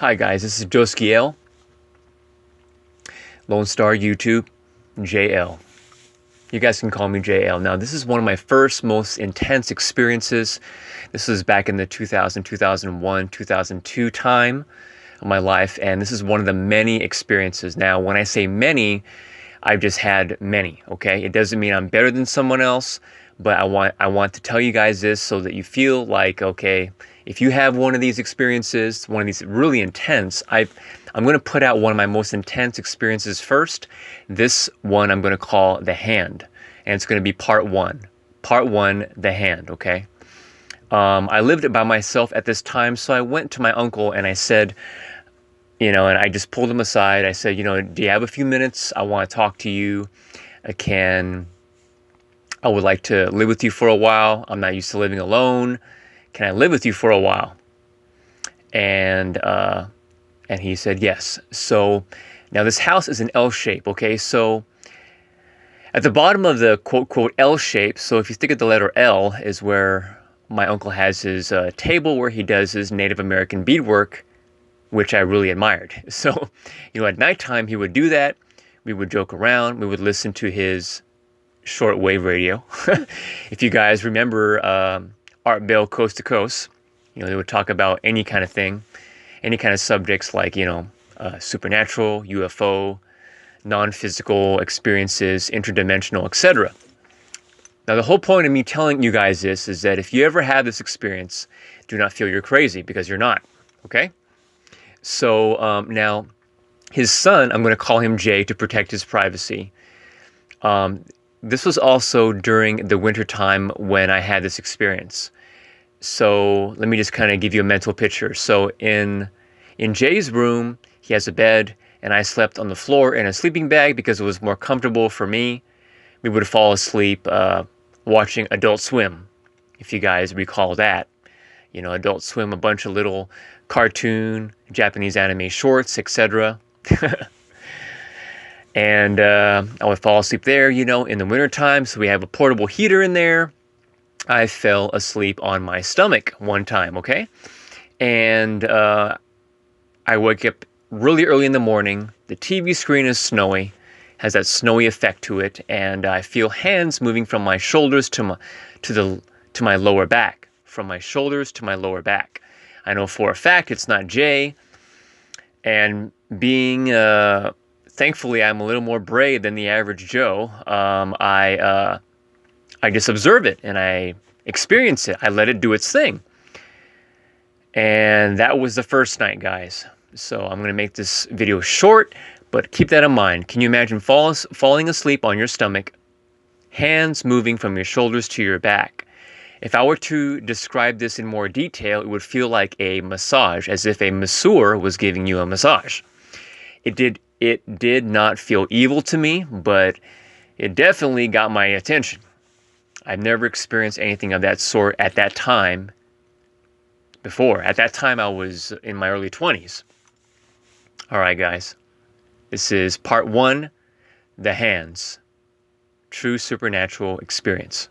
Hi guys, this is Joskiel, Lone Star YouTube, JL. You guys can call me JL. Now this is one of my first most intense experiences. This was back in the 2000, 2001, 2002 time of my life, and this is one of the many experiences. Now when I say many, I've just had many, okay? It doesn't mean I'm better than someone else, but I want to tell you guys this so that you feel like, okay, if you have one of these experiences, one of these really intense, I'm going to put out one of my most intense experiences first. This one I'm going to call The Hand, and it's going to be part one. Part one, The Hand, okay? I lived by myself at this time, so I went to my uncle and I said, and I just pulled him aside. I said, do you have a few minutes? I want to talk to you. I would like to live with you for a while. I'm not used to living alone. Can I live with you for a while? And he said yes. So now this house is an L shape, okay? So at the bottom of the quote L shape, so if you think of the letter L, is where my uncle has his table where he does his Native American beadwork, which I really admired. So, at nighttime he would do that. We would joke around. We would listen to his shortwave radio. If you guys remember Art Bell Coast to Coast, they would talk about any kind of thing, any kind of subjects like, supernatural, UFO, non-physical experiences, interdimensional, etc. Now, the whole point of me telling you guys this is that if you ever have this experience, do not feel you're crazy, because you're not, okay? So now, his son, I'm going to call him Jay to protect his privacy. This was also during the winter time when I had this experience. So let me just kind of give you a mental picture. So in Jay's room, he has a bed, and I slept on the floor in a sleeping bag because it was more comfortable for me. We would fall asleep watching Adult Swim, if you guys recall that. Adult Swim, a bunch of little cartoon, Japanese anime shorts, etc. And I would fall asleep there, in the wintertime. So we have a portable heater in there. I fell asleep on my stomach one time, okay? And I wake up really early in the morning. The TV screen is snowy, has that snowy effect to it, and I feel hands moving from my shoulders to my lower back. From my shoulders to my lower back. I know for a fact it's not Jay, and being thankfully I'm a little more brave than the average Joe. I just observe it and I experience it. I let it do its thing. And that was the first night, guys. So I'm going to make this video short, but keep that in mind. Can you imagine falling asleep on your stomach, hands moving from your shoulders to your back? If I were to describe this in more detail, it would feel like a massage, as if a masseur was giving you a massage. It did not feel evil to me, but it definitely got my attention. I've never experienced anything of that sort at that time before. At that time, I was in my early 20s. All right, guys. This is part one, The Hands. True supernatural experience.